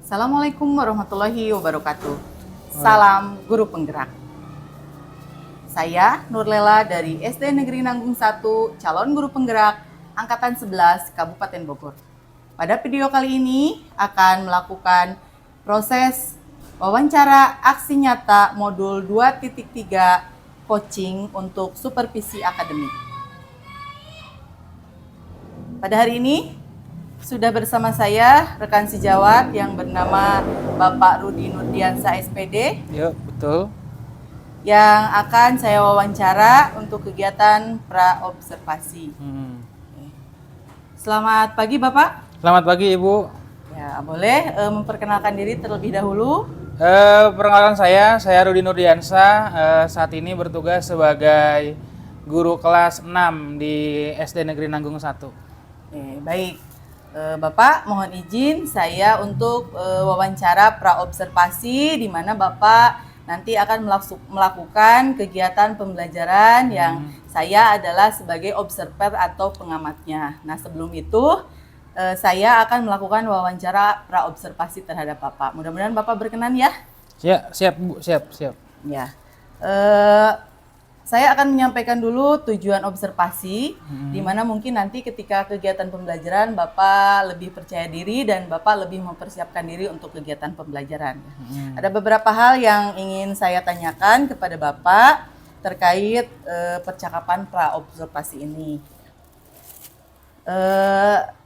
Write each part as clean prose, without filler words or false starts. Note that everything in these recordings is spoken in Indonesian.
Assalamualaikum warahmatullahi wabarakatuh. Salam Guru Penggerak. Saya Nurlela dari SD Negeri Nanggung 1, calon guru penggerak Angkatan 11 Kabupaten Bogor. Pada video kali ini akan melakukan proses wawancara aksi nyata modul 2.3 coaching untuk supervisi akademik. Pada hari ini sudah bersama saya rekan sejawat yang bernama Bapak Rudi Nurdiansa SPD. Ya, betul. Yang akan saya wawancara untuk kegiatan pra-observasi. Selamat pagi Bapak. Selamat pagi Ibu. Ya, boleh memperkenalkan diri terlebih dahulu. Perkenalkan saya Rudi Nurdiansa. Saat ini bertugas sebagai guru kelas 6 di SD Negeri Nanggung 1. Baik. Bapak, mohon izin saya untuk wawancara pra-observasi di mana Bapak nanti akan melakukan kegiatan pembelajaran yang saya adalah sebagai observer atau pengamatnya. Nah, sebelum itu saya akan melakukan wawancara pra-observasi terhadap Bapak. Mudah-mudahan Bapak berkenan ya? Ya, siap Bu, siap. Ya. Saya akan menyampaikan dulu tujuan observasi, di mana mungkin nanti ketika kegiatan pembelajaran Bapak lebih percaya diri dan Bapak lebih mempersiapkan diri untuk kegiatan pembelajaran. Ada beberapa hal yang ingin saya tanyakan kepada Bapak terkait percakapan pra-observasi ini.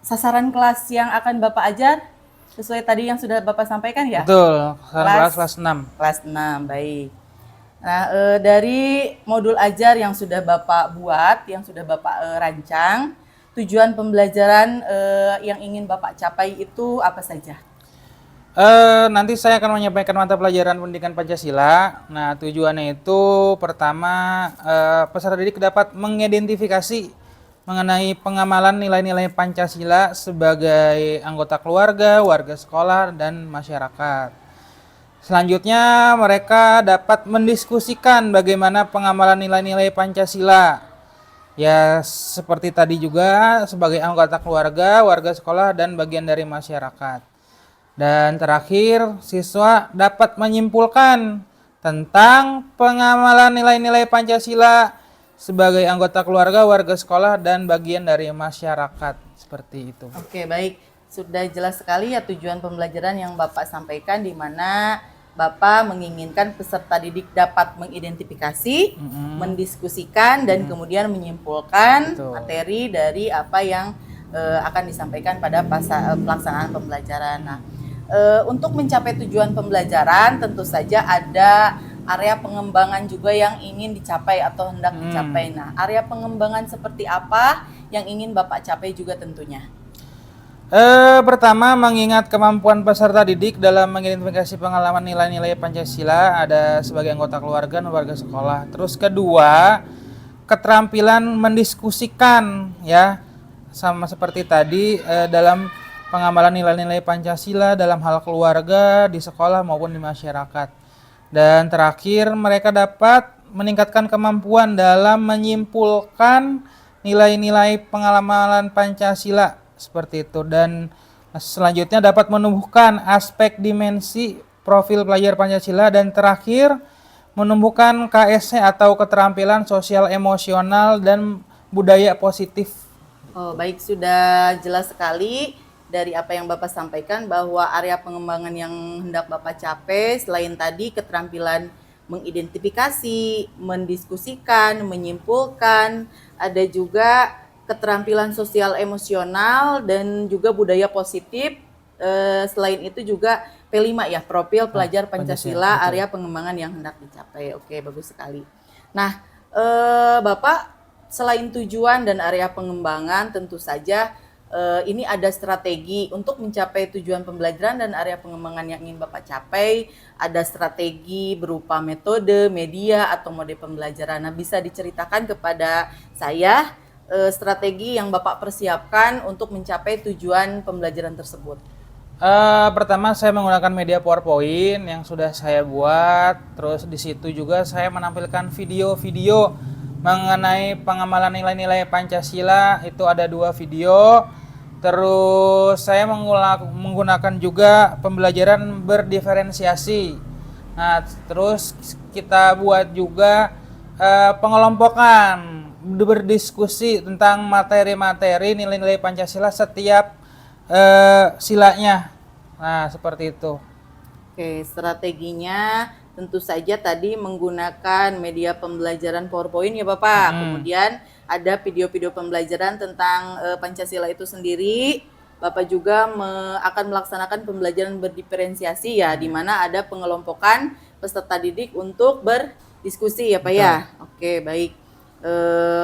Sasaran kelas yang akan Bapak ajar sesuai tadi yang sudah Bapak sampaikan ya? Betul, kelas 6. Kelas 6, baik. Nah, dari modul ajar yang sudah Bapak buat, yang sudah Bapak rancang, tujuan pembelajaran yang ingin Bapak capai itu apa saja? Nanti saya akan menyampaikan mata pelajaran pendidikan Pancasila. Nah, tujuannya itu pertama, peserta didik dapat mengidentifikasi mengenai pengamalan nilai-nilai Pancasila sebagai anggota keluarga, warga sekolah, dan masyarakat. Selanjutnya, mereka dapat mendiskusikan bagaimana pengamalan nilai-nilai Pancasila. Ya, seperti tadi juga sebagai anggota keluarga, warga sekolah, dan bagian dari masyarakat. Dan terakhir, siswa dapat menyimpulkan tentang pengamalan nilai-nilai Pancasila sebagai anggota keluarga, warga sekolah, dan bagian dari masyarakat. Seperti itu. Oke, baik. Sudah jelas sekali ya tujuan pembelajaran yang Bapak sampaikan, di mana Bapak menginginkan peserta didik dapat mengidentifikasi, mendiskusikan, dan kemudian menyimpulkan materi dari apa yang akan disampaikan pada pelaksanaan pembelajaran. Nah, untuk mencapai tujuan pembelajaran tentu saja ada area pengembangan juga yang ingin dicapai atau hendak dicapai. Nah, area pengembangan seperti apa yang ingin Bapak capai juga tentunya? Pertama, mengingat kemampuan peserta didik dalam mengidentifikasi pengalaman nilai-nilai Pancasila ada sebagai anggota keluarga dan warga sekolah. Terus kedua, keterampilan mendiskusikan ya, sama seperti tadi dalam pengamalan nilai-nilai Pancasila dalam hal keluarga, di sekolah maupun di masyarakat. Dan terakhir, mereka dapat meningkatkan kemampuan dalam menyimpulkan nilai-nilai pengamalan Pancasila seperti itu, dan selanjutnya dapat menumbuhkan aspek dimensi profil pelajar Pancasila, dan terakhir menumbuhkan KSC atau keterampilan sosial emosional dan budaya positif. Oh, baik, sudah jelas sekali dari apa yang Bapak sampaikan bahwa area pengembangan yang hendak Bapak capai selain tadi keterampilan mengidentifikasi, mendiskusikan, menyimpulkan, ada juga keterampilan sosial emosional dan juga budaya positif. Selain itu juga P5 ya, profil pelajar Pancasila, area pengembangan yang hendak dicapai. Oke, bagus sekali. Nah, Bapak, selain tujuan dan area pengembangan, tentu saja ini ada strategi untuk mencapai tujuan pembelajaran dan area pengembangan yang ingin Bapak capai. Ada strategi berupa metode, media, atau mode pembelajaran. Nah, bisa diceritakan kepada saya strategi yang Bapak persiapkan untuk mencapai tujuan pembelajaran tersebut? Pertama, saya menggunakan media PowerPoint yang sudah saya buat. Terus di situ juga saya menampilkan video-video mengenai pengamalan nilai-nilai Pancasila. Itu ada 2 video. Terus saya menggunakan juga pembelajaran berdiferensiasi. Nah, terus kita buat juga pengelompokan, berdiskusi tentang materi-materi nilai-nilai Pancasila setiap silanya. Nah, seperti itu. Oke, strateginya tentu saja tadi menggunakan media pembelajaran PowerPoint ya Bapak. Kemudian ada video-video pembelajaran tentang Pancasila itu sendiri. Bapak juga akan melaksanakan pembelajaran berdiferensiasi ya, di mana ada pengelompokan peserta didik untuk berdiskusi ya Pak ya. Oke, baik.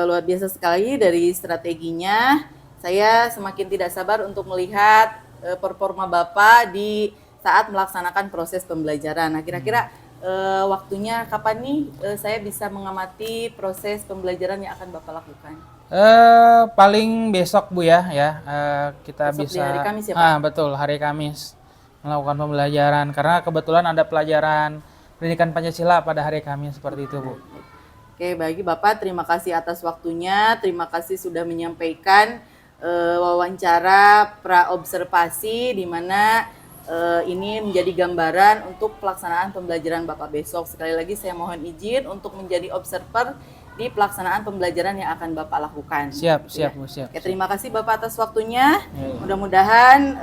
Luar biasa sekali dari strateginya. Saya semakin tidak sabar untuk melihat performa Bapak di saat melaksanakan proses pembelajaran. Nah, kira-kira waktunya kapan nih saya bisa mengamati proses pembelajaran yang akan Bapak lakukan? Paling besok Bu ya, kita Besok bisa. di hari Kamis ya, Pak? Betul, hari Kamis melakukan pembelajaran karena kebetulan ada pelajaran pendidikan Pancasila pada hari Kamis seperti itu Bu. Oke, bagi Bapak terima kasih atas waktunya, terima kasih sudah menyampaikan wawancara praobservasi di mana ini menjadi gambaran untuk pelaksanaan pembelajaran Bapak besok. Sekali lagi saya mohon izin untuk menjadi observer di pelaksanaan pembelajaran yang akan Bapak lakukan. Siap, Gitu siap ya. Bu, siap. Oke, terima kasih Bapak atas waktunya. Mudah-mudahan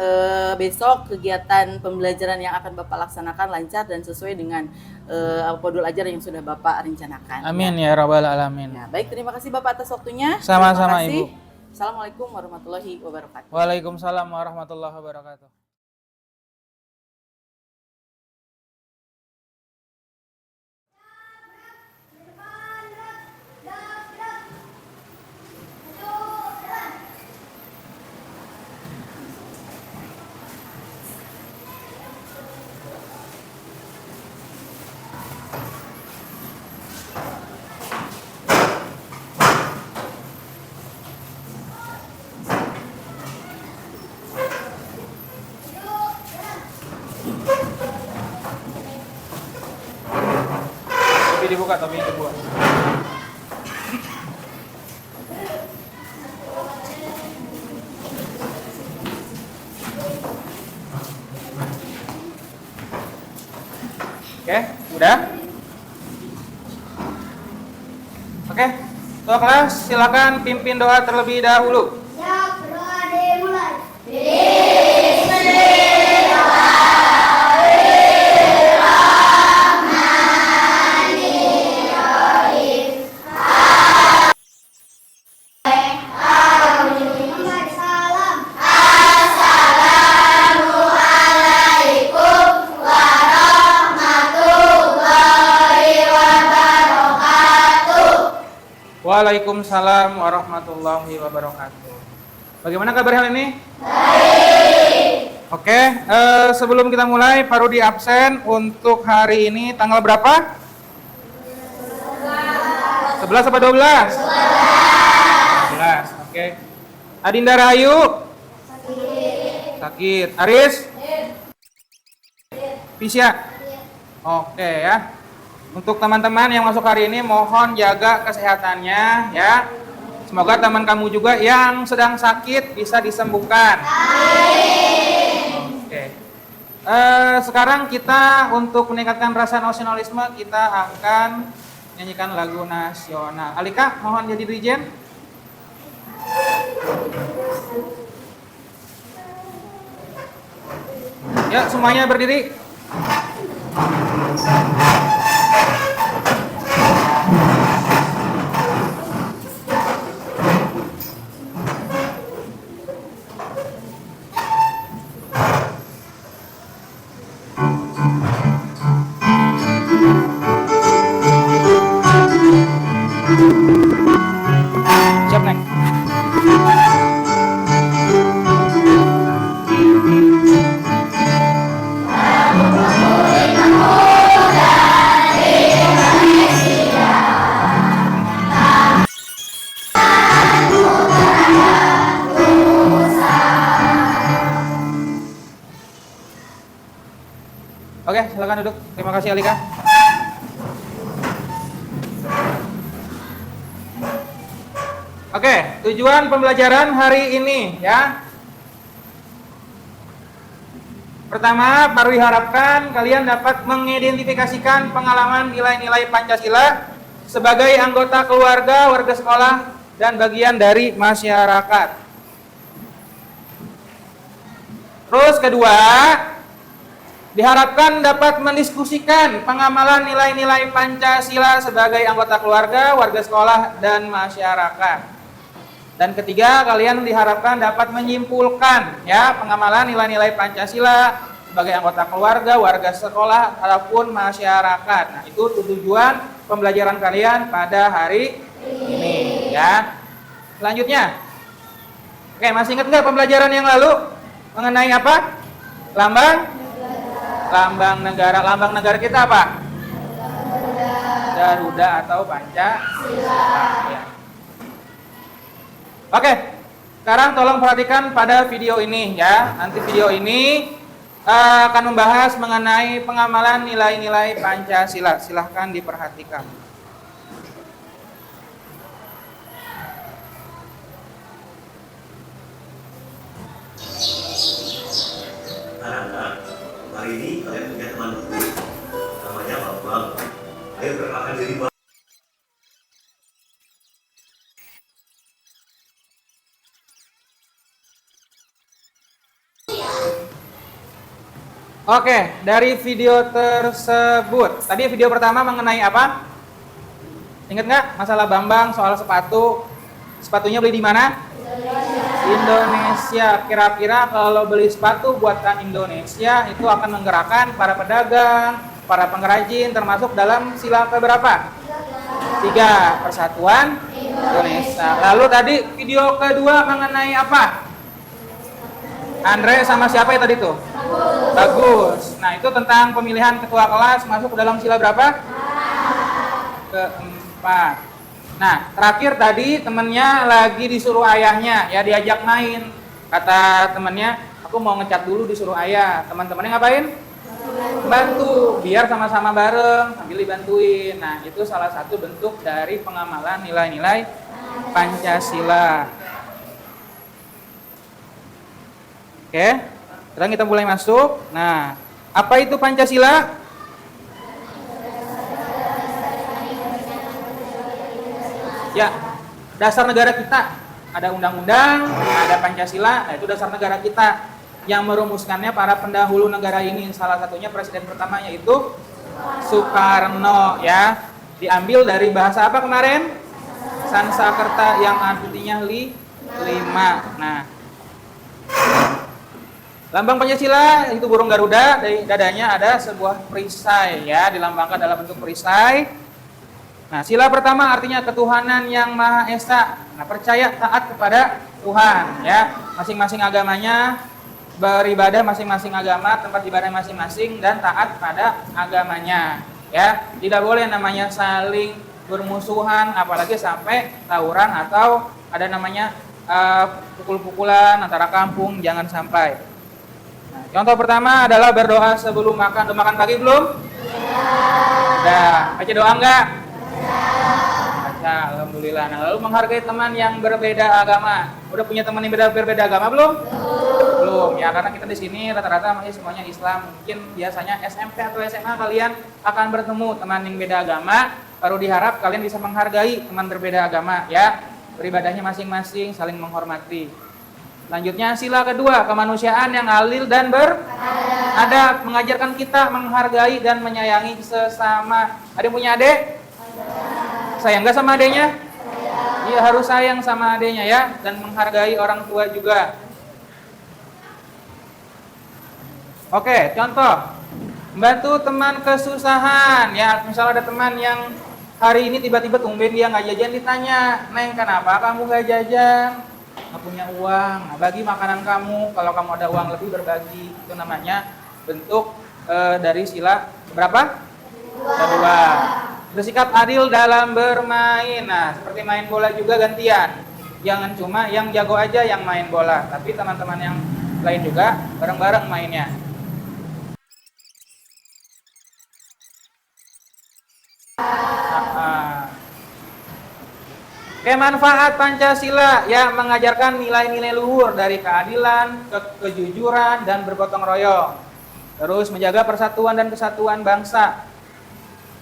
besok kegiatan pembelajaran yang akan Bapak laksanakan lancar dan sesuai dengan modul ajar yang sudah Bapak rencanakan. Amin ya rabbal alamin. Ya, baik, terima kasih Bapak atas waktunya. Sama-sama, Terima kasih. Ibu. Assalamualaikum warahmatullahi wabarakatuh. Waalaikumsalam warahmatullahi wabarakatuh. Tapi dibuka, tapi dibuka. Oke, udah? Oke, ketua kelas silakan pimpin doa terlebih dahulu. Siap, berdoa dimulai. Muhammad salam. Waalaikumsalam warahmatullahi wabarakatuh. Bagaimana kabar hari ini? Baik. Oke, sebelum kita mulai, Pak Rudi absen untuk hari ini tanggal berapa? 11 apa 12? 11. Oke. Adinda Rahayu? Sakit. Aris? Pisya? Oke ya. Untuk teman-teman yang masuk hari ini mohon jaga kesehatannya ya. Semoga teman kamu juga yang sedang sakit bisa disembuhkan. Oke. Sekarang kita untuk meningkatkan rasa nasionalisme kita akan nyanyikan lagu nasional. Alika mohon jadi dirijen. Ya, semuanya berdiri. Siap, Neng. Oke, silakan duduk. Terima kasih Alika. Oke, tujuan pembelajaran hari ini ya. Pertama, baru diharapkan kalian dapat mengidentifikasikan pengalaman nilai-nilai Pancasila sebagai anggota keluarga, warga sekolah, dan bagian dari masyarakat. Terus kedua, diharapkan dapat mendiskusikan pengamalan nilai-nilai Pancasila sebagai anggota keluarga, warga sekolah, dan masyarakat. Dan ketiga, kalian diharapkan dapat menyimpulkan ya pengamalan nilai-nilai Pancasila sebagai anggota keluarga, warga sekolah, ataupun masyarakat. Nah, itu tujuan pembelajaran kalian pada hari ini ya. Selanjutnya, oke, masih ingat nggak pembelajaran yang lalu mengenai apa? Lambang negara. Lambang negara kita apa? Garuda atau Pancasila. Ya. Oke, sekarang tolong perhatikan pada video ini ya. Nanti video ini akan membahas mengenai pengamalan nilai-nilai Pancasila. Silahkan diperhatikan. Anak-anak, hari ini kalian punya teman baru, namanya Bambang. Ayo perkenalkan diri Bang. Oke, dari video tersebut, tadi video pertama mengenai apa? Ingat nggak masalah Bambang soal sepatu? Sepatunya beli di mana? Indonesia. Kira-kira kalau beli sepatu buatan Indonesia itu akan menggerakkan para pedagang, para pengrajin, termasuk dalam sila keberapa? 3, Persatuan Indonesia. Lalu tadi video kedua mengenai apa? Andre sama siapa ya tadi tuh? Bagus. Nah, itu tentang pemilihan ketua kelas masuk ke dalam sila berapa? Keempat. Nah, terakhir tadi temennya lagi disuruh ayahnya ya diajak main. Kata temennya, aku mau ngecat dulu disuruh ayah. Teman-temannya ngapain? Bantu, biar sama-sama bareng sambil dibantuin. Nah, itu salah satu bentuk dari pengamalan nilai-nilai Pancasila. Oke, sekarang kita mulai masuk. Nah, apa itu Pancasila? Ya, dasar negara kita. Ada undang-undang, ada Pancasila, nah itu dasar negara kita. Yang merumuskannya para pendahulu negara ini, salah satunya presiden pertama yaitu Soekarno ya. Diambil dari bahasa apa kemarin? Sanskerta yang artinya lima. Nah, lambang Pancasila itu burung Garuda, dari dadanya ada sebuah perisai ya, dilambangkan dalam bentuk perisai. Nah, sila pertama artinya ketuhanan yang Maha Esa. Nah, percaya taat kepada Tuhan ya. Masing-masing agamanya beribadah, masing-masing agama tempat ibadah masing-masing dan taat pada agamanya ya. Tidak boleh namanya saling bermusuhan apalagi sampai tawuran atau ada namanya pukul-pukulan antara kampung, jangan sampai. Nah, contoh pertama adalah berdoa sebelum makan. Udah makan pagi belum? Udah. Baca doa enggak? Baca, alhamdulillah. Nah, lalu menghargai teman yang berbeda agama. Udah punya teman yang berbeda agama belum? Belum. Ya, karena kita di sini rata-rata masih semuanya Islam. Mungkin biasanya SMP atau SMA kalian akan bertemu teman yang beda agama. Baru diharap kalian bisa menghargai teman berbeda agama ya. Beribadahnya masing-masing, saling menghormati. Selanjutnya sila kedua, kemanusiaan yang adil dan beradab, mengajarkan kita menghargai dan menyayangi sesama. Ada yang punya adik? Sayang nggak sama adiknya? Iya, harus sayang sama adiknya ya, dan menghargai orang tua juga. Oke, contoh, membantu teman kesusahan ya. Misalnya ada teman yang hari ini tiba-tiba tumben dia nggak jajan, ditanya, Neng kenapa kamu nggak jajan? Nggak punya uang. Nah, bagi makanan kamu, kalau kamu ada uang lebih berbagi. Itu namanya bentuk dari sila berapa? Kedua. Bersikap adil dalam bermain. Nah, seperti main bola juga gantian. Jangan cuma yang jago aja yang main bola, tapi teman-teman yang lain juga bareng-bareng mainnya. Oke, manfaat Pancasila ya, mengajarkan nilai-nilai luhur dari keadilan, kejujuran, dan bergotong royong. Terus menjaga persatuan dan kesatuan bangsa.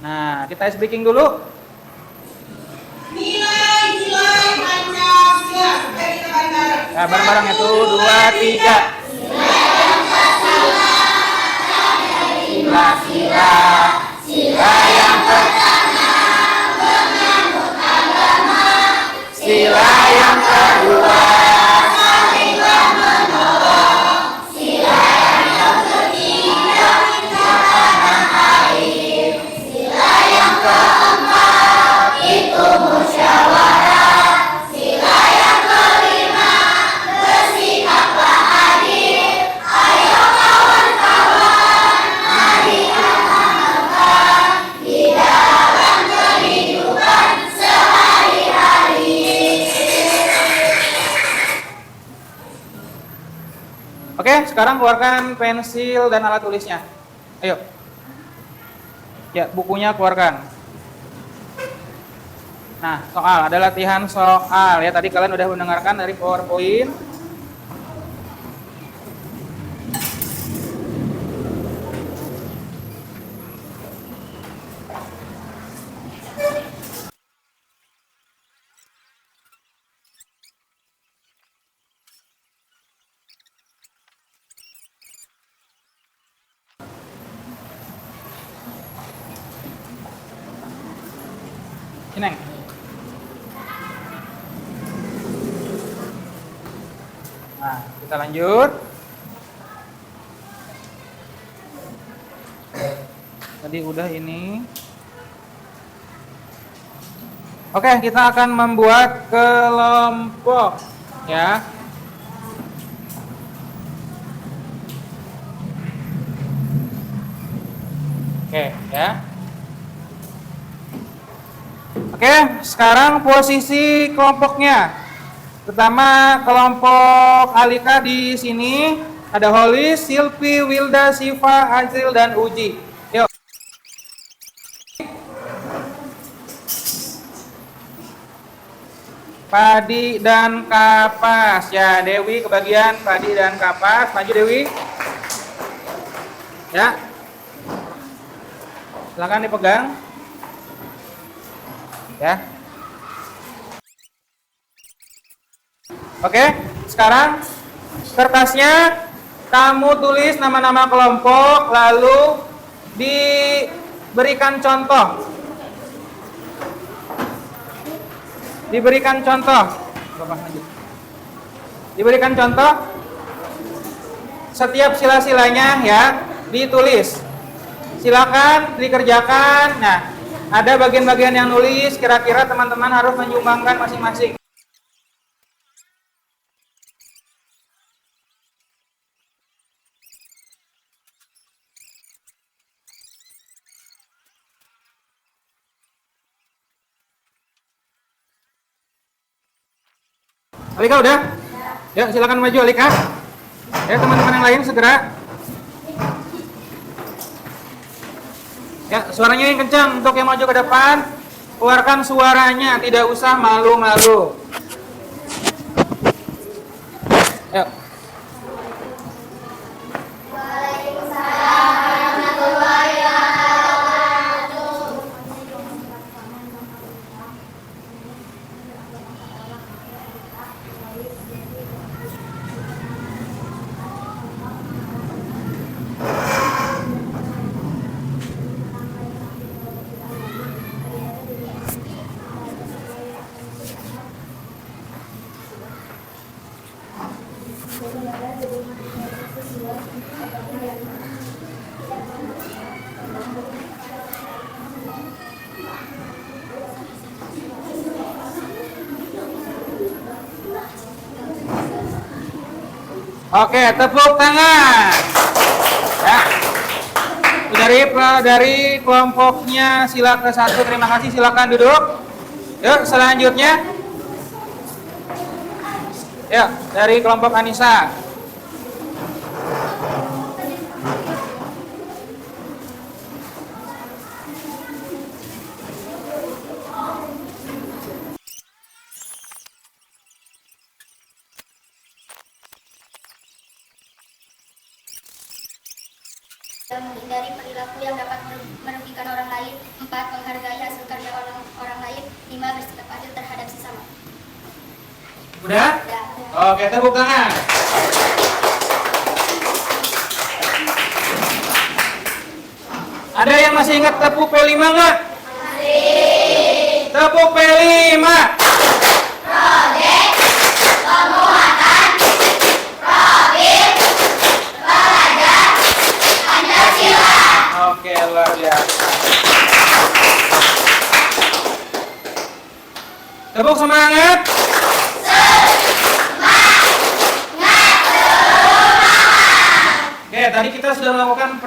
Nah, kita speaking dulu. Nilai-nilai Pancasila. Nah, bareng-bareng itu 2, 3. Sila, sila, sila yang pertama menganut agama, sila yang kedua saling menolong, sila yang ketiga makanan air, sila yang keempat itu musyawarah, sila yang kelima bersikaplah adil. Ayo kawan-kawan, mari amalkan di dalam kehidupan sehari-hari. Oke, sekarang keluarkan pensil dan alat tulisnya. Ayo. Ya, bukunya keluarkan. Nah, soal, ada latihan soal ya. Tadi kalian udah mendengarkan dari PowerPoint. Neng. Nah, kita lanjut. Tadi udah ini. Oke, kita akan membuat kelompok ya. Oke, ya. Oke, sekarang posisi kelompoknya. Pertama, kelompok Alika di sini ada Holis, Silvi, Wilda, Siva, Azril, dan Uji. Yuk. Padi dan Kapas. Ya, Dewi kebagian Padi dan Kapas. Maju Dewi. Ya. Silakan dipegang. Ya. Oke, sekarang kertasnya kamu tulis nama-nama kelompok, lalu diberikan contoh. Diberikan contoh. Diberikan contoh. Setiap sila-silanya ya ditulis. Silakan dikerjakan. Nah, ada bagian-bagian yang nulis, kira-kira teman-teman harus menyumbangkan masing-masing. Alika udah? Ya, silakan maju Alika. Ya, teman-teman yang lain segera. Ya, suaranya yang kencang untuk yang maju ke depan. Keluarkan suaranya, tidak usah malu-malu. Yuk. Oke, tepuk tangan. Ya. Dari kelompoknya sila ke-1, terima kasih. Silakan duduk. Yuk, selanjutnya. Yuk, dari kelompok Anissa. menghindari perilaku yang dapat merugikan orang lain. 4. Menghargai hasil kerja orang lain. 5. Bersikap adil terhadap sesama. Udah? Udah. Oke, tepuk tangan. Ada yang masih ingat tepuk P5 nggak? Masih. Tepuk P5. Oke, luar biasa. Tepuk semangat. Oke, tadi kita sudah melakukan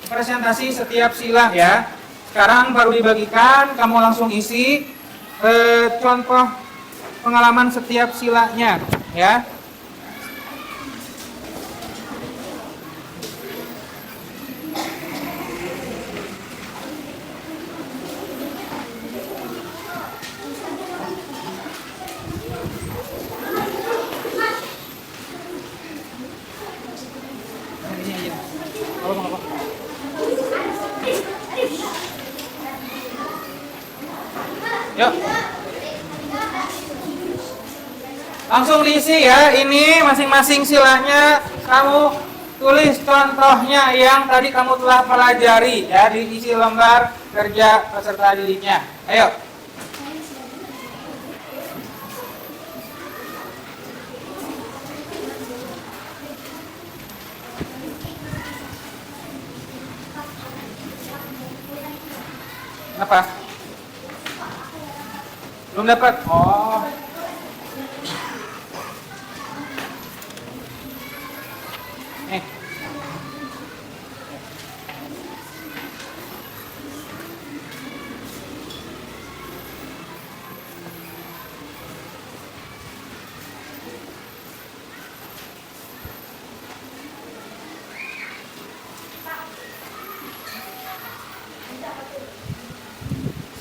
presentasi setiap sila ya. Sekarang baru dibagikan, kamu langsung isi contoh pengalaman setiap silanya ya. Yuk. Langsung diisi ya. Ini masing-masing silanya kamu tulis contohnya yang tadi kamu telah pelajari ya, diisi lembar kerja peserta didiknya. Ayo. Apa? Belum dapat? Oh. Nih.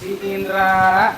Si Indra.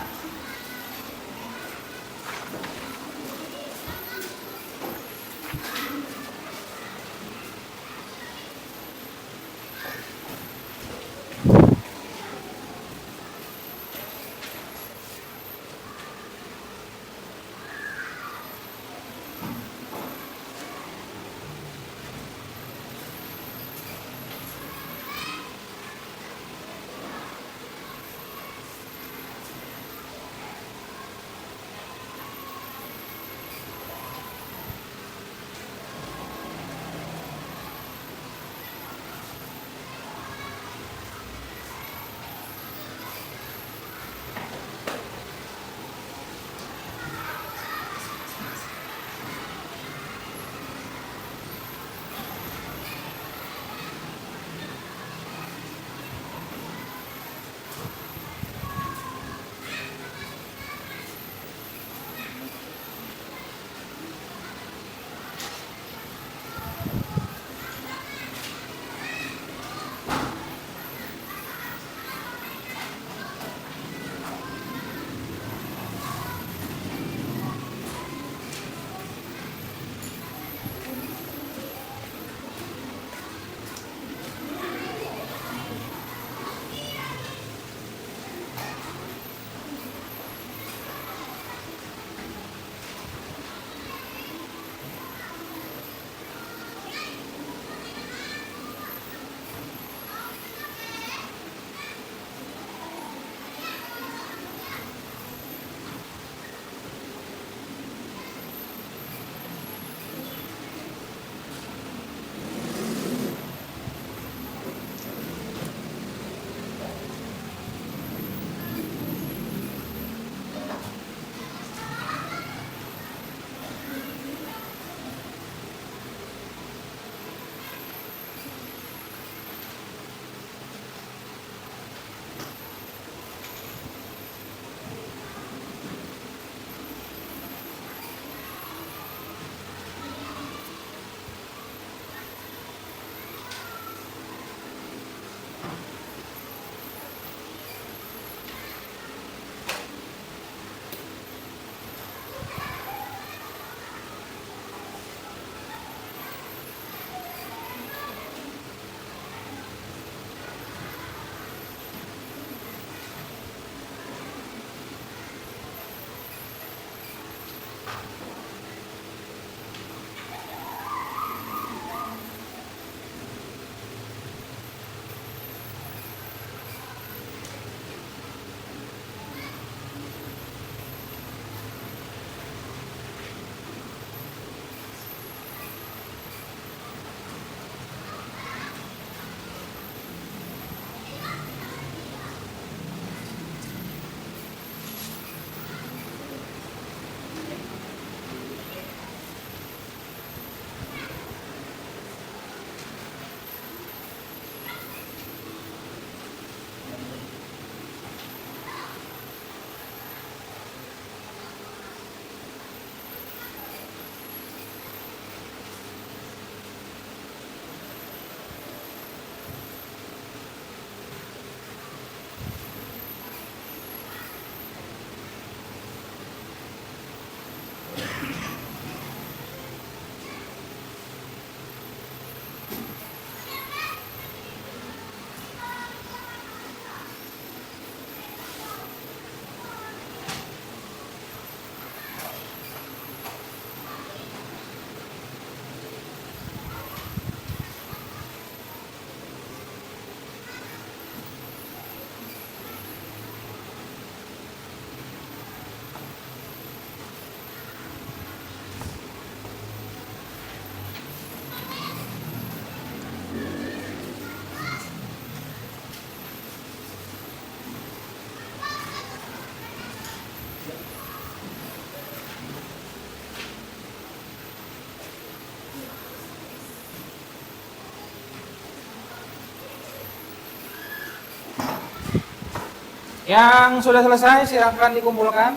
Yang sudah selesai silakan dikumpulkan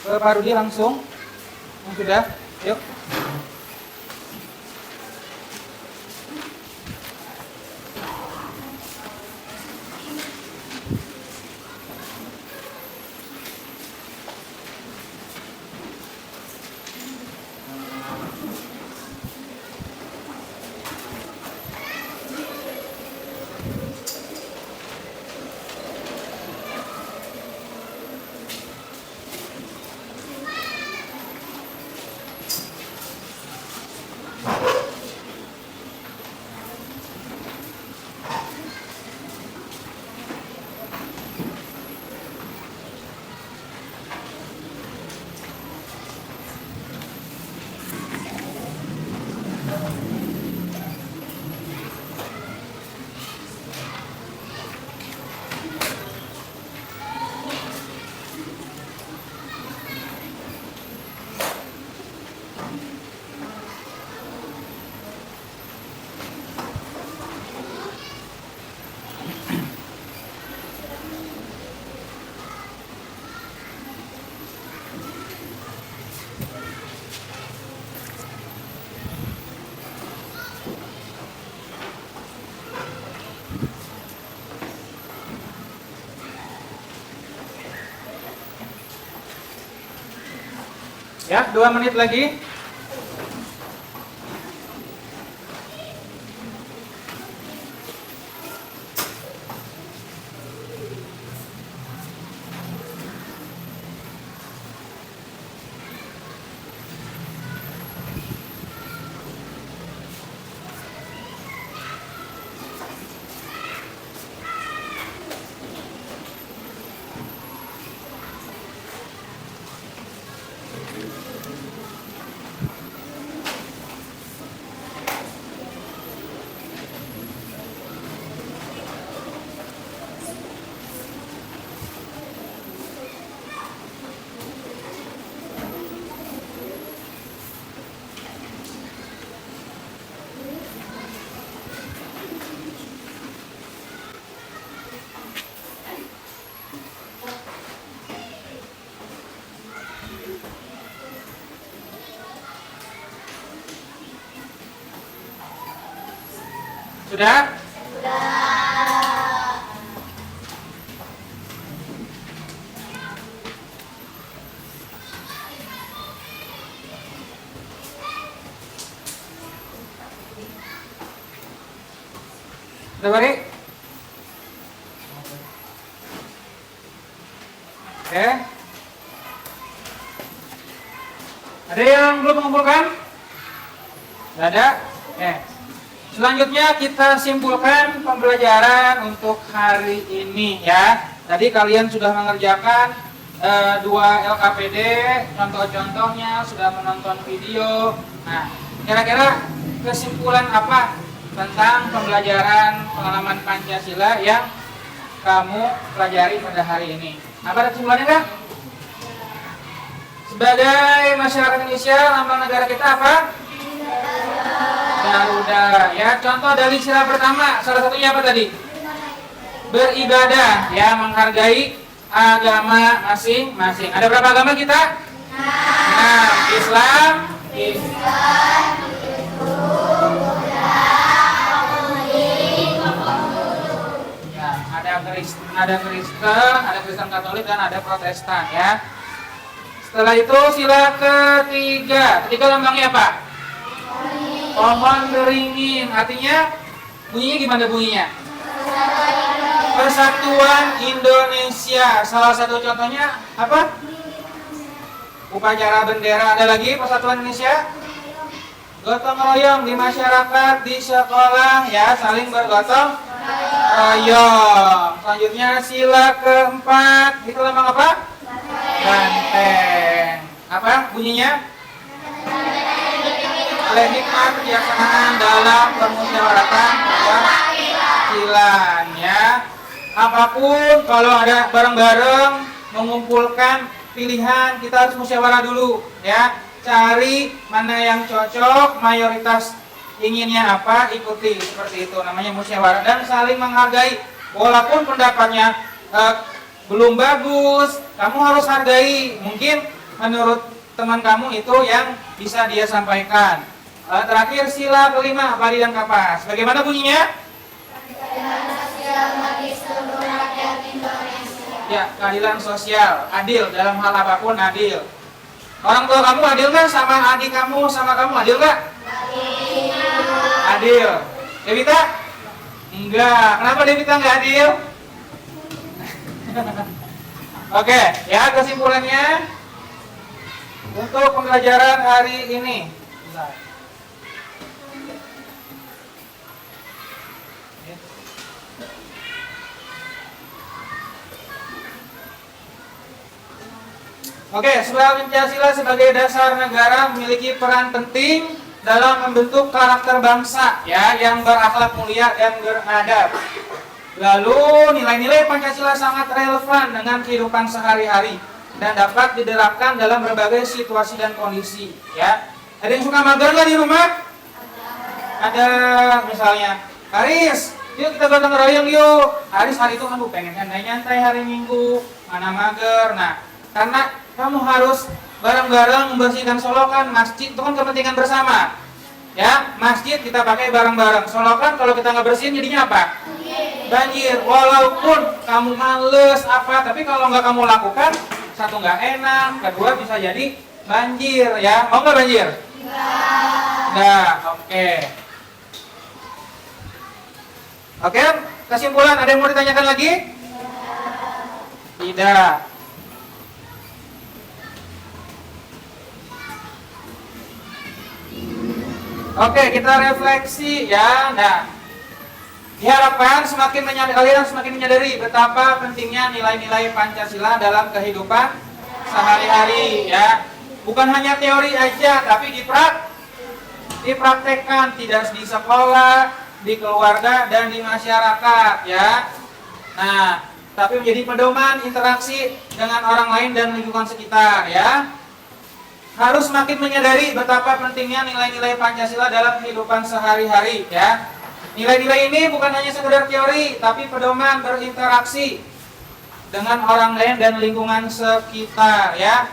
ke Pak Rudi langsung. Yang sudah, yuk. Ya, 2 menit lagi. Sudah? Sudah, Bari? Oke. Ada yang belum mengumpulkan? Tidak ada? Oke. Selanjutnya kita simpulkan pembelajaran untuk hari ini ya. Tadi kalian sudah mengerjakan 2 LKPD, contoh-contohnya, sudah menonton video. Nah, kira-kira kesimpulan apa tentang pembelajaran pengalaman Pancasila yang kamu pelajari pada hari ini? Apa ada kesimpulannya kah? Sebagai masyarakat Indonesia, lambang negara kita apa? Garuda. Ya, contoh dari sila pertama, salah satunya apa tadi? Beribadah, ya, menghargai agama masing-masing. Ada berapa agama kita? Nah, Islam, ya, ada Kristen Katolik dan ada Protestan, ya. Setelah itu sila ketiga lambangnya apa? Pohon beringin, artinya bunyinya gimana bunyinya? Persatuan Indonesia. Salah satu contohnya apa? Upacara bendera. Ada lagi Persatuan Indonesia? Gotong royong di masyarakat, di sekolah, ya, saling bergotong royong. Selanjutnya sila keempat, itu lambang apa? Banteng. Apa bunyinya? Oleh hikmat kebijaksanaan dalam permusyawaratan perwakilan, ya. Apapun kalau ada bareng-bareng mengumpulkan pilihan, kita harus musyawarah dulu, ya. Cari mana yang cocok, mayoritas inginnya apa, ikuti, seperti itu namanya musyawarah, dan saling menghargai walaupun pendapatnya belum bagus, kamu harus hargai. Mungkin menurut teman kamu itu yang bisa dia sampaikan. Terakhir sila kelima, padi dan kapas. Bagaimana bunyinya? Ya, keadilan sosial, adil dalam hal apapun adil. Orang tua kamu adil nggak sama adik kamu, sama kamu adil nggak? Adil. Devita? Enggak. Kenapa Devita nggak adil? Oke, ya kesimpulannya untuk pembelajaran hari ini. Bentar. Oke, Pancasila sebagai dasar negara memiliki peran penting dalam membentuk karakter bangsa ya yang berakhlak mulia dan beradab. Lalu nilai-nilai Pancasila sangat relevan dengan kehidupan sehari-hari dan dapat diterapkan dalam berbagai situasi dan kondisi ya. Ada yang suka mager nggak di rumah? Ada, misalnya Haris, yuk kita gotong royong yuk. Haris hari itu aduh pengen nyantai-nyantai hari Minggu, mana mager. Nah, karena kamu harus bareng-bareng membersihkan solokan masjid, itu kan kepentingan bersama. Ya, masjid kita pakai bareng-bareng. Solokan kalau kita nggak bersihin jadinya apa? Banjir. Walaupun kamu males apa, tapi kalau nggak kamu lakukan, satu nggak enak, kedua bisa jadi banjir. Ya, mau nggak banjir? Nggak. Oke. Oke, kesimpulan ada yang mau ditanyakan lagi? Tidak. Oke, kita refleksi ya. Nah, diharapkan kalian semakin menyadari betapa pentingnya nilai-nilai Pancasila dalam kehidupan sehari-hari ya. Bukan hanya teori aja, tapi dipraktekkan tidak di sekolah, di keluarga dan di masyarakat ya. Nah, tapi menjadi pedoman interaksi dengan orang lain dan lingkungan sekitar ya. Harus semakin menyadari betapa pentingnya nilai-nilai Pancasila dalam kehidupan sehari-hari ya. Nilai-nilai ini bukan hanya sekedar teori, tapi pedoman berinteraksi dengan orang lain dan lingkungan sekitar ya.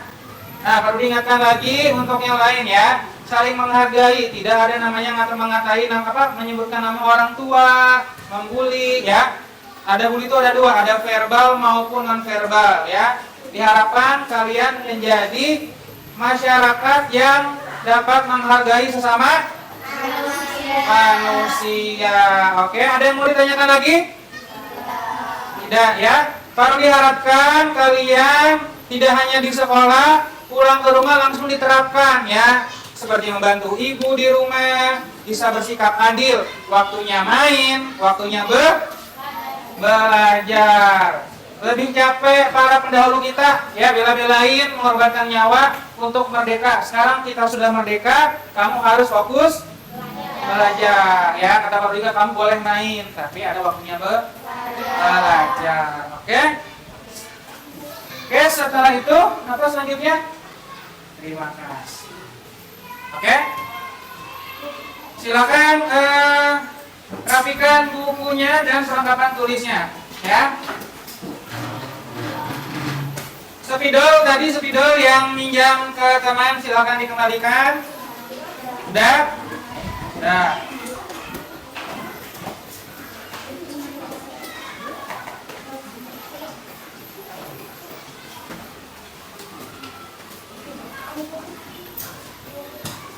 Nah, perlu diingatkan lagi untuk yang lain ya, saling menghargai, tidak ada namanya ngatain menyebutkan nama orang tua, membuli ya. Ada bully itu ada dua, ada verbal maupun non verbal ya. Diharapkan kalian menjadi masyarakat yang dapat menghargai sesama manusia. Oke, ada yang mau ditanyakan lagi? Tidak ya. Perlu diharapkan kalian tidak hanya di sekolah, pulang ke rumah langsung diterapkan ya. Seperti membantu ibu di rumah, bisa bersikap adil, waktunya main, waktunya belajar. Lebih capek para pendahulu kita ya, bela-belain mengorbankan nyawa untuk merdeka. Sekarang kita sudah merdeka, kamu harus fokus belajar ya. Kata Pak juga kamu boleh main, tapi ada waktunya belajar. Oke, setelah itu apa selanjutnya? Terima kasih. Oke, silakan rapikan bukunya dan perlengkapan tulisnya ya. Spidol yang minjam ke teman silakan dikembalikan. Udah.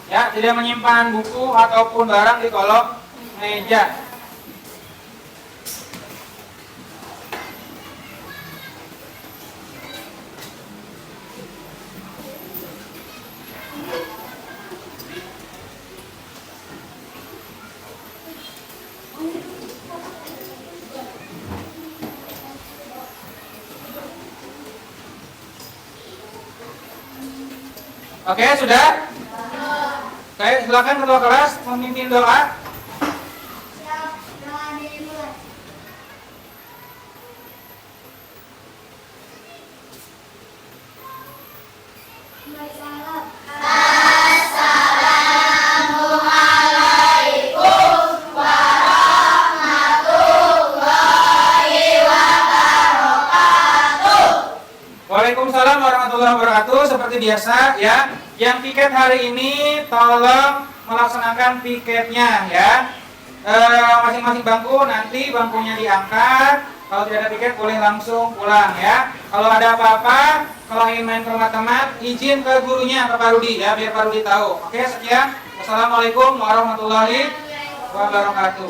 Ya, tidak menyimpan buku ataupun barang di kolong meja. Oke, sudah? Oke, silakan ketua kelas memimpin doa. Waalaikumsalam warahmatullahi wabarakatuh. Seperti biasa ya, yang piket hari ini tolong melaksanakan piketnya ya. Masing-masing bangku nanti bangkunya diangkat. Kalau tidak ada piket boleh langsung pulang ya. Kalau ada apa-apa, kalau ingin main ke rumah teman, izin ke gurunya, ke Pak Rudi ya, biar Pak Rudi tahu. Oke, sekian. Wassalamualaikum warahmatullahi wabarakatuh.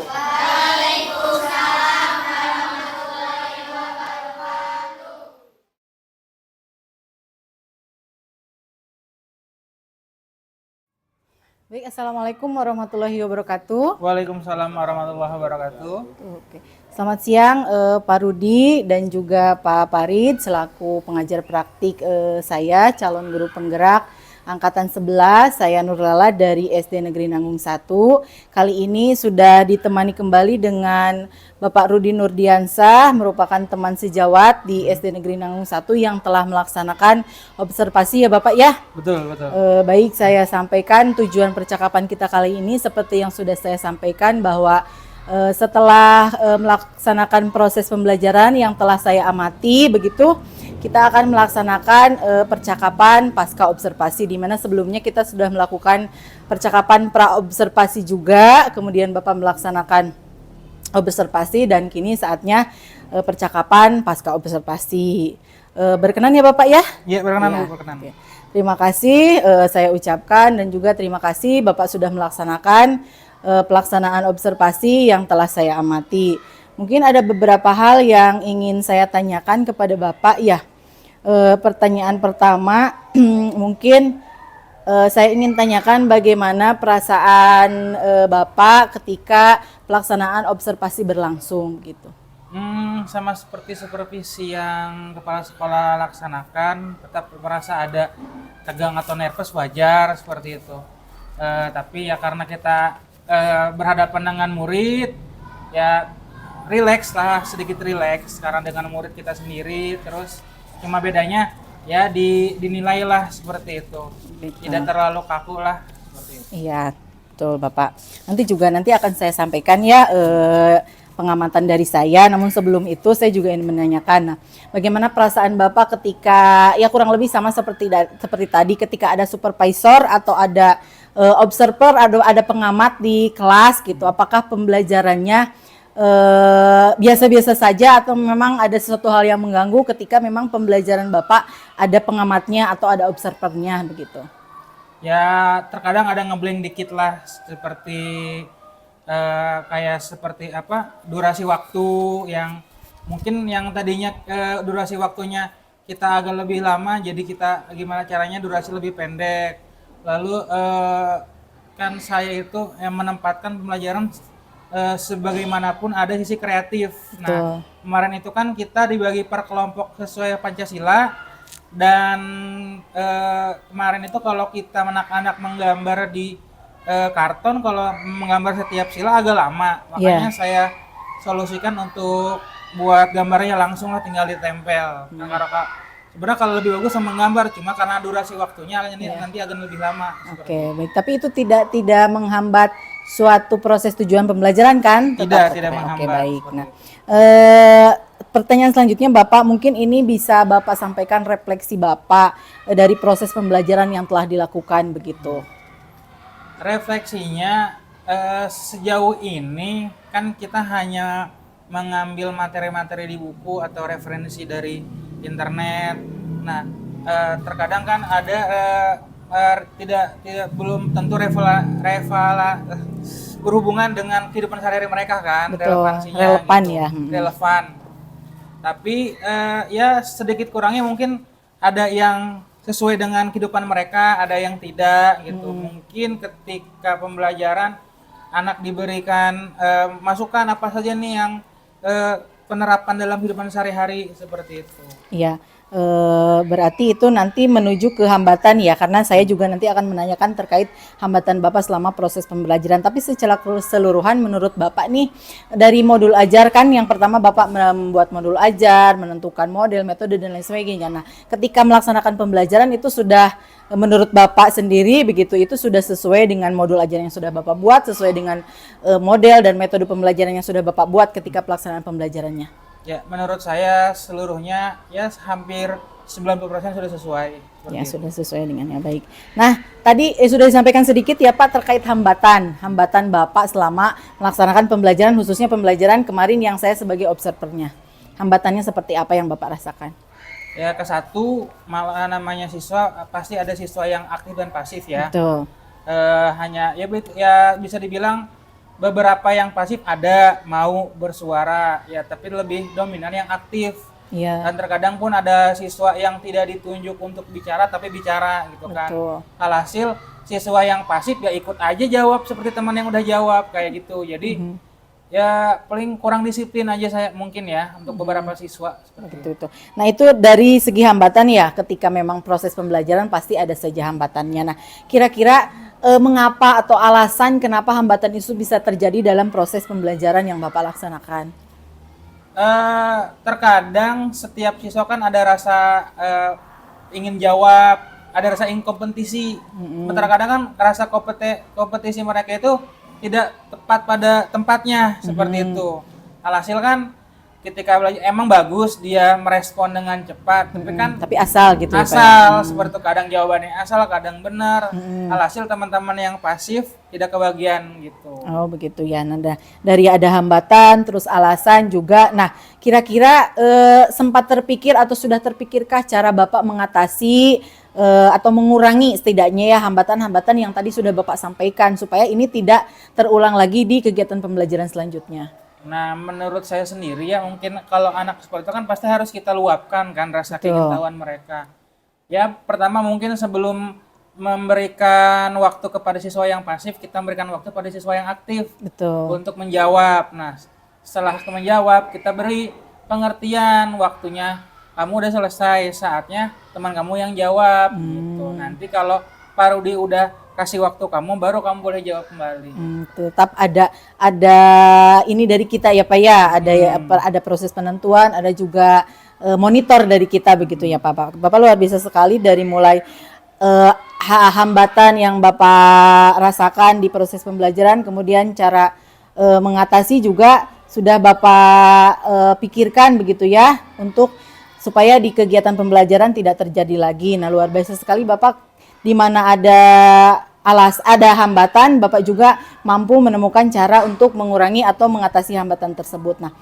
Baik, Assalamualaikum warahmatullahi wabarakatuh. Waalaikumsalam warahmatullahi wabarakatuh. Oke. Selamat siang Pak Rudi dan juga Pak Parid selaku pengajar praktik saya calon guru penggerak angkatan 11, saya Nurlala dari SD Negeri Nanggung 1. Kali ini sudah ditemani kembali dengan Bapak Rudi Nurdiansah, merupakan teman sejawat di SD Negeri Nanggung 1 yang telah melaksanakan observasi ya Bapak ya. Betul, betul. Baik, saya sampaikan tujuan percakapan kita kali ini seperti yang sudah saya sampaikan bahwa setelah melaksanakan proses pembelajaran yang telah saya amati begitu, kita akan melaksanakan percakapan pasca observasi, di mana sebelumnya kita sudah melakukan percakapan pra observasi juga, kemudian Bapak melaksanakan observasi dan kini saatnya percakapan pasca observasi. Berkenan ya Bapak ya? Iya, berkenan Ya, Bu, berkenan. oke. Terima kasih saya ucapkan dan juga terima kasih Bapak sudah melaksanakan pelaksanaan observasi yang telah saya amati. Mungkin ada beberapa hal yang ingin saya tanyakan kepada Bapak ya. Pertanyaan pertama mungkin saya ingin tanyakan bagaimana perasaan Bapak ketika pelaksanaan observasi berlangsung gitu. Sama seperti supervisi yang kepala sekolah laksanakan, tetap merasa ada tegang atau nervous, wajar seperti itu. Tapi ya karena kita berhadapan dengan murid, ya rileks lah, sedikit rileks karena dengan murid kita sendiri. Terus cuma bedanya ya dinilailah seperti itu, tidak terlalu kaku lah seperti itu. Iya, betul Bapak. Nanti akan saya sampaikan ya pengamatan dari saya. Namun sebelum itu saya juga ingin menanyakan, nah, bagaimana perasaan Bapak ketika ya kurang lebih sama seperti tadi ketika ada supervisor atau ada observer, ada pengamat di kelas gitu. Apakah pembelajarannya biasa-biasa saja atau memang ada sesuatu hal yang mengganggu ketika memang pembelajaran Bapak ada pengamatnya atau ada observernya begitu? Ya terkadang ada ngeblank dikit lah, seperti kayak seperti apa, durasi waktu yang mungkin yang tadinya durasi waktunya kita agak lebih lama, jadi kita gimana caranya durasi lebih pendek. Lalu kan saya itu yang menempatkan pembelajaran sebagaimanapun ada sisi kreatif. Nah, kemarin itu kan kita dibagi per kelompok sesuai Pancasila, dan kemarin itu kalau kita anak-anak menggambar di karton, kalau menggambar setiap sila agak lama. Makanya saya solusikan untuk buat gambarnya langsung lah, tinggal ditempel. Sebenarnya kalau lebih bagus sama menggambar, cuma karena durasi waktunya nanti akan lebih lama. Oke, baik. Tapi itu tidak menghambat suatu proses tujuan pembelajaran kan? Tidak menghambat. Oke, baik. Nah, pertanyaan selanjutnya Bapak, mungkin ini bisa Bapak sampaikan refleksi Bapak dari proses pembelajaran yang telah dilakukan begitu. Refleksinya sejauh ini kan kita hanya mengambil materi-materi di buku atau referensi dari internet. Nah, terkadang kan ada tidak belum tentu berhubungan dengan kehidupan sehari-hari mereka kan. Betul, relevansinya relevan gitu, ya. Relevan. Tapi ya sedikit kurangnya mungkin ada yang sesuai dengan kehidupan mereka, ada yang tidak gitu. Mungkin ketika pembelajaran anak diberikan masukan apa saja nih yang penerapan dalam kehidupan sehari-hari seperti itu. Iya, berarti itu nanti menuju ke hambatan ya, karena saya juga nanti akan menanyakan terkait hambatan Bapak selama proses pembelajaran. Tapi secara keseluruhan menurut Bapak nih, dari modul ajar kan yang pertama Bapak membuat modul ajar, menentukan model, metode dan lain sebagainya. Nah, ketika melaksanakan pembelajaran itu sudah menurut Bapak sendiri begitu, itu sudah sesuai dengan modul ajar yang sudah Bapak buat, sesuai dengan model dan metode pembelajaran yang sudah Bapak buat ketika pelaksanaan pembelajarannya? Ya, menurut saya seluruhnya ya hampir 90% sudah sesuai. Seperti Ya, itu. sudah sesuai dengan yang baik. Nah, tadi sudah disampaikan sedikit ya Pak terkait hambatan Bapak selama melaksanakan pembelajaran, khususnya pembelajaran kemarin yang saya sebagai observernya. Hambatannya seperti apa yang Bapak rasakan? Ya, ke satu malah namanya siswa pasti ada siswa yang aktif dan pasif ya. Betul. Hanya ya bisa dibilang beberapa yang pasif ada mau bersuara ya, tapi lebih dominan yang aktif. Iya. Dan terkadang pun ada siswa yang tidak ditunjuk untuk bicara tapi bicara gitu kan. Betul. Alhasil siswa yang pasif ya ikut aja jawab seperti teman yang udah jawab kayak gitu. Jadi ya paling kurang disiplin aja saya mungkin ya untuk beberapa siswa seperti itu. Itu. Nah, itu dari segi hambatan ya, ketika memang proses pembelajaran pasti ada saja hambatannya. Nah, kira-kira mengapa atau alasan kenapa hambatan itu bisa terjadi dalam proses pembelajaran yang Bapak laksanakan? Terkadang setiap siswa kan ada rasa ingin jawab, ada rasa ingin kompetisi. Terkadang kan rasa kompetisi mereka itu tidak tepat pada tempatnya seperti itu. Alhasil kan ketika belajar emang bagus dia merespon dengan cepat, tapi kan Tapi asal gitu ya, Pak? asal seperti itu, kadang jawabannya asal, kadang benar. Alhasil teman-teman yang pasif tidak kebagian gitu. Oh begitu ya. Nah, dari ada hambatan, terus alasan juga. Nah, kira-kira sempat terpikir atau sudah terpikirkah cara Bapak mengatasi atau mengurangi setidaknya ya hambatan-hambatan yang tadi sudah Bapak sampaikan supaya ini tidak terulang lagi di kegiatan pembelajaran selanjutnya? Nah, menurut saya sendiri ya mungkin kalau anak seperti itu kan pasti harus kita luapkan kan rasa Betul. keingintahuan mereka. Ya, pertama mungkin sebelum memberikan waktu kepada siswa yang pasif, kita memberikan waktu pada siswa yang aktif Betul. untuk menjawab. Nah, setelah menjawab, kita beri pengertian waktunya. Kamu udah selesai, saatnya teman kamu yang jawab gitu. Nanti kalau Parudi udah kasih waktu kamu, baru kamu boleh jawab kembali. Tetap ada ini dari kita ya Pak ya, ada proses penentuan, ada juga monitor dari kita begitu ya Pak. Bapak luar biasa sekali dari mulai hambatan yang Bapak rasakan di proses pembelajaran, kemudian cara mengatasi juga sudah Bapak pikirkan begitu ya untuk supaya di kegiatan pembelajaran tidak terjadi lagi. Nah, luar biasa sekali Bapak, di mana ada hambatan, Bapak juga mampu menemukan cara untuk mengurangi atau mengatasi hambatan tersebut. Nah,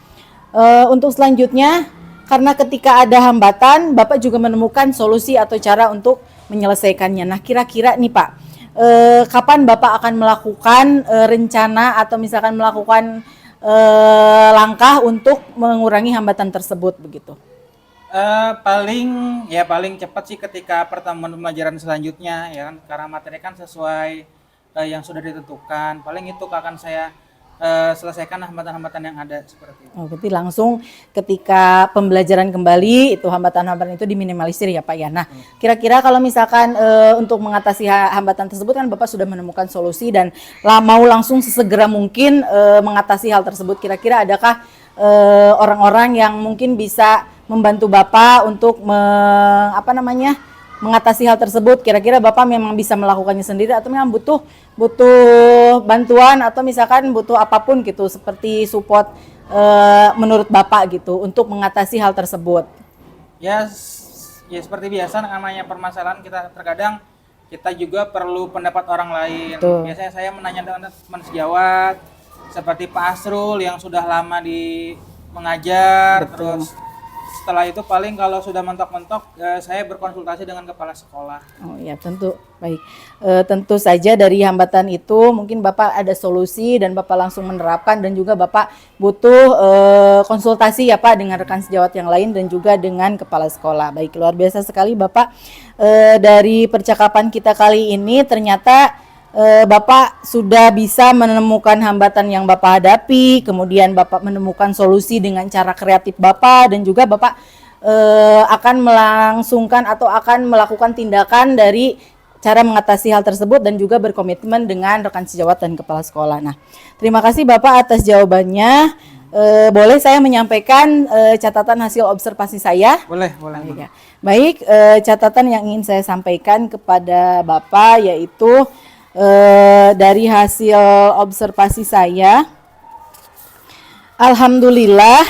untuk selanjutnya, karena ketika ada hambatan, Bapak juga menemukan solusi atau cara untuk menyelesaikannya. Nah, kira-kira nih Pak, kapan Bapak akan melakukan rencana atau misalkan melakukan langkah untuk mengurangi hambatan tersebut begitu? Paling cepat sih ketika pertemuan pembelajaran selanjutnya ya kan, karena materi kan sesuai yang sudah ditentukan. Paling itu akan saya selesaikan hambatan-hambatan yang ada seperti itu. Oh, berarti langsung ketika pembelajaran kembali itu hambatan-hambatan itu diminimalisir ya Pak ya. Nah, kira-kira kalau misalkan untuk mengatasi hambatan tersebut kan Bapak sudah menemukan solusi dan mau langsung sesegera mungkin mengatasi hal tersebut. Kira-kira adakah orang-orang yang mungkin bisa membantu Bapak untuk mengatasi hal tersebut? Kira-kira Bapak memang bisa melakukannya sendiri atau memang butuh bantuan atau misalkan butuh apapun gitu seperti support menurut Bapak gitu untuk mengatasi hal tersebut? Ya seperti biasa namanya permasalahan kita, terkadang kita juga perlu pendapat orang lain. Betul. Biasanya saya menanya dengan teman sejawat seperti Pak Asrul yang sudah lama mengajar. Betul. Terus setelah itu paling kalau sudah mentok-mentok saya berkonsultasi dengan kepala sekolah. Oh ya, tentu baik. Tentu saja dari hambatan itu mungkin Bapak ada solusi dan Bapak langsung menerapkan, dan juga Bapak butuh konsultasi ya Pak dengan rekan sejawat yang lain dan juga dengan kepala sekolah. Baik, luar biasa sekali Bapak. Dari percakapan kita kali ini ternyata Bapak sudah bisa menemukan hambatan yang Bapak hadapi, kemudian Bapak menemukan solusi dengan cara kreatif Bapak, dan juga Bapak akan melangsungkan atau akan melakukan tindakan dari cara mengatasi hal tersebut dan juga berkomitmen dengan rekan sejawat dan kepala sekolah. Nah, terima kasih Bapak atas jawabannya. Boleh saya menyampaikan catatan hasil observasi saya? Boleh. Ya. Baik, catatan yang ingin saya sampaikan kepada Bapak yaitu dari hasil observasi saya, alhamdulillah,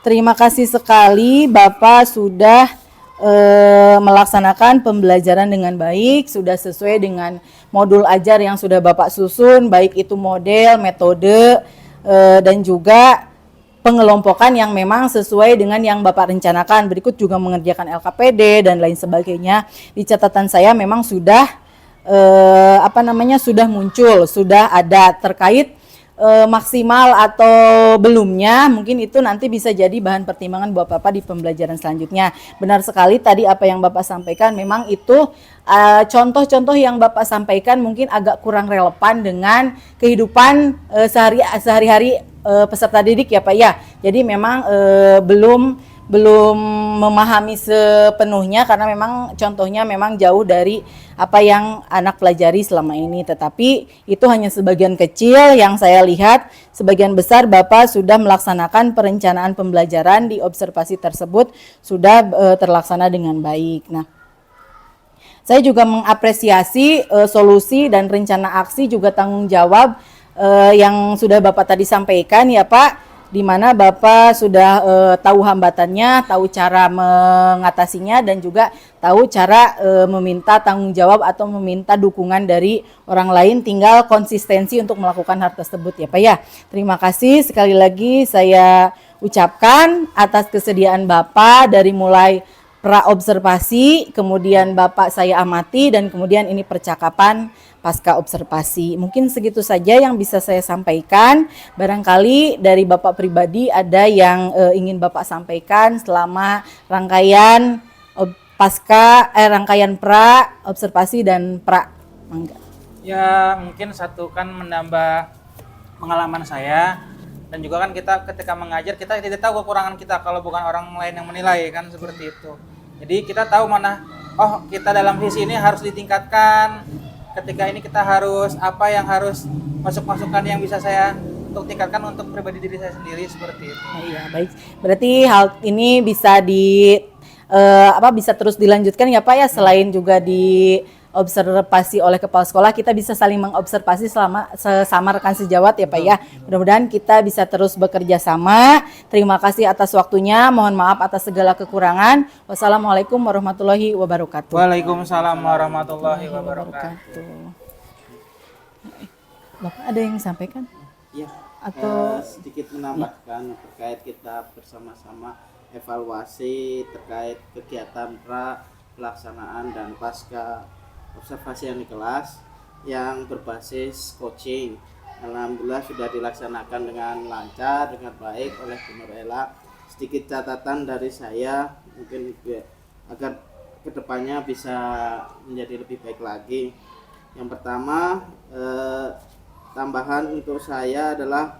terima kasih sekali Bapak sudah melaksanakan pembelajaran dengan baik, sudah sesuai dengan modul ajar yang sudah Bapak susun, baik itu model, metode, dan juga pengelompokan yang memang sesuai dengan yang Bapak rencanakan. Berikut juga mengerjakan LKPD dan lain sebagainya. Di catatan saya memang sudah sudah muncul, sudah ada terkait maksimal atau belumnya, mungkin itu nanti bisa jadi bahan pertimbangan buat Bapak di pembelajaran selanjutnya. Benar sekali tadi apa yang Bapak sampaikan, memang itu contoh-contoh yang Bapak sampaikan mungkin agak kurang relevan dengan kehidupan sehari-hari peserta didik ya Pak ya. Jadi memang belum memahami sepenuhnya karena memang contohnya memang jauh dari apa yang anak pelajari selama ini, tetapi itu hanya sebagian kecil yang saya lihat. Sebagian besar Bapak sudah melaksanakan perencanaan pembelajaran di observasi tersebut sudah terlaksana dengan baik. Nah, saya juga mengapresiasi solusi dan rencana aksi juga tanggung jawab yang sudah Bapak tadi sampaikan ya Pak, di mana Bapak sudah tahu hambatannya, tahu cara mengatasinya, dan juga tahu cara meminta tanggung jawab atau meminta dukungan dari orang lain, tinggal konsistensi untuk melakukan hal tersebut ya Pak ya. Terima kasih sekali lagi saya ucapkan atas kesediaan Bapak dari mulai pra-observasi, kemudian Bapak saya amati, dan kemudian ini percakapan pasca observasi. Mungkin segitu saja yang bisa saya sampaikan. Barangkali dari Bapak pribadi ada yang ingin Bapak sampaikan selama rangkaian rangkaian pra, observasi dan pra. Mangga. Ya mungkin satu kan menambah pengalaman saya, dan juga kan kita ketika mengajar kita tidak tahu kekurangan kita kalau bukan orang lain yang menilai kan, seperti itu. Jadi kita tahu mana, oh kita dalam visi ini harus ditingkatkan, ketika ini kita harus apa yang harus masukan yang bisa saya untuk tingkatkan untuk pribadi diri saya sendiri, seperti itu. Iya, baik. Berarti hal ini bisa bisa terus dilanjutkan ya Pak ya, selain juga diobservasi oleh kepala sekolah, kita bisa saling mengobservasi sesama rekan sejawat ya Pak ya. Mudah-mudahan kita bisa terus bekerja sama. Terima kasih atas waktunya, mohon maaf atas segala kekurangan. Wassalamualaikum warahmatullahi wabarakatuh. Waalaikumsalam warahmatullahi wabarakatuh. Bapak ada yang sampaikan? Ya, Atau sedikit menambahkan terkait kita bersama-sama evaluasi terkait kegiatan pra, pelaksanaan dan pasca observasi yang di kelas yang berbasis coaching. Alhamdulillah sudah dilaksanakan dengan lancar, dengan baik oleh Bu Nur Ella. Sedikit catatan dari saya mungkin agar kedepannya bisa menjadi lebih baik lagi. Yang pertama, tambahan untuk saya adalah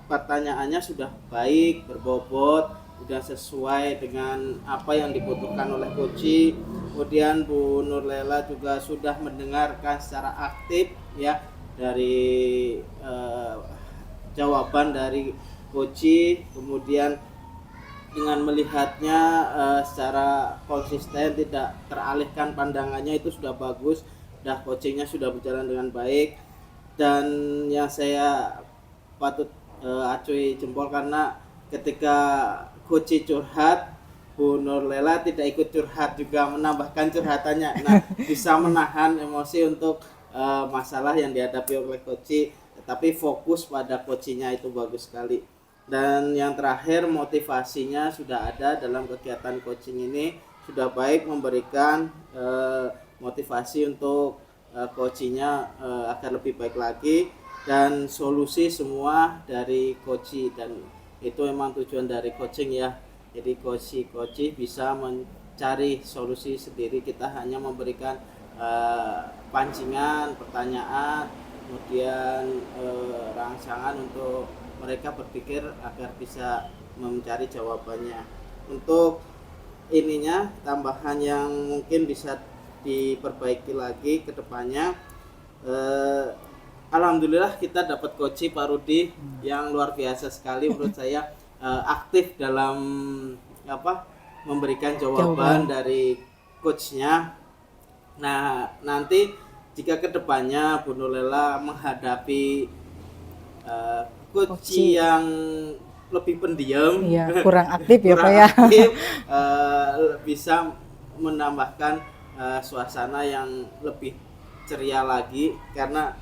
pertanyaannya sudah baik, berbobot, sudah sesuai dengan apa yang dibutuhkan oleh coach. Kemudian Bu Nur Lela juga sudah mendengarkan secara aktif ya dari jawaban dari coach. Kemudian dengan melihatnya secara konsisten, tidak teralihkan pandangannya, itu sudah bagus. Dah coachingnya sudah berjalan dengan baik. Dan yang saya patut acui jempol karena ketika coach curhat, Bu Nur Lela tidak ikut curhat, juga menambahkan curhatannya. Nah, bisa menahan emosi untuk masalah yang dihadapi oleh coach, tetapi fokus pada coachnya, itu bagus sekali. Dan yang terakhir, motivasinya sudah ada dalam kegiatan coaching ini, sudah baik memberikan motivasi untuk coachingnya agar lebih baik lagi, dan solusi semua dari coach, dan itu memang tujuan dari coaching ya. Jadi coach bisa mencari solusi sendiri, kita hanya memberikan pancingan, pertanyaan, kemudian rangsangan untuk mereka berpikir agar bisa mencari jawabannya. Untuk ininya tambahan yang mungkin bisa diperbaiki lagi ke depannya, alhamdulillah kita dapat coach Pak Rudi yang luar biasa sekali menurut saya, aktif dalam memberikan jawaban dari coachnya. Nah, nanti jika ke depannya Bu Nur Lela menghadapi coach yang lebih pendiam, kurang aktif ya Pak ya. bisa menambahkan suasana yang lebih ceria lagi, karena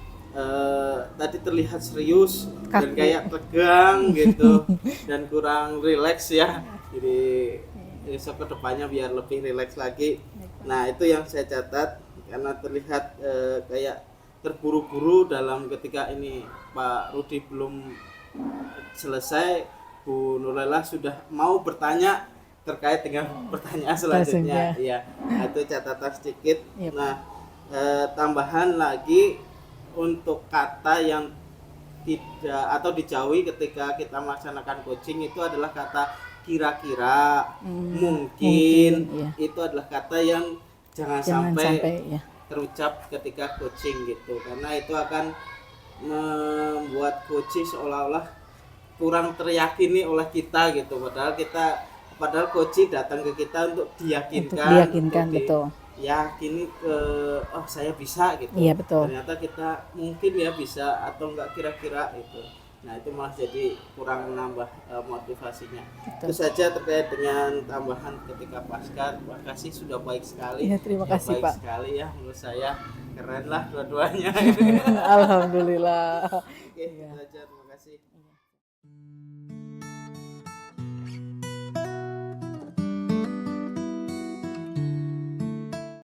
tadi terlihat serius dan kayak tegang gitu dan kurang rileks ya. Jadi besok kedepannya biar lebih rileks lagi. Nah itu yang saya catat, karena terlihat kayak terburu-buru dalam ketika ini Pak Rudi belum selesai, Bu Nurlela sudah mau bertanya terkait dengan pertanyaan selanjutnya. Iya, nah, itu catatan sedikit. Yep. Nah tambahan lagi untuk kata yang tidak atau dijauhi ketika kita melaksanakan coaching itu adalah kata kira-kira, mungkin, iya. itu adalah kata yang jangan sampai ya. terucap ketika coaching gitu, karena itu akan membuat coaching seolah-olah kurang teryakini oleh kita gitu, padahal coaching datang ke kita untuk diyakinkan, untuk betul. yakini ke saya bisa gitu. Iya, betul. Ternyata kita mungkin ya bisa atau enggak kira-kira itu. Nah itu malah jadi kurang menambah motivasinya. Betul. Itu saja terkait dengan tambahan ketika pasca. Terima kasih, sudah baik sekali. Ya, terima kasih, baik Pak. sekali ya, menurut saya keren lah dua-duanya. Alhamdulillah. Oke, itu aja, terima kasih.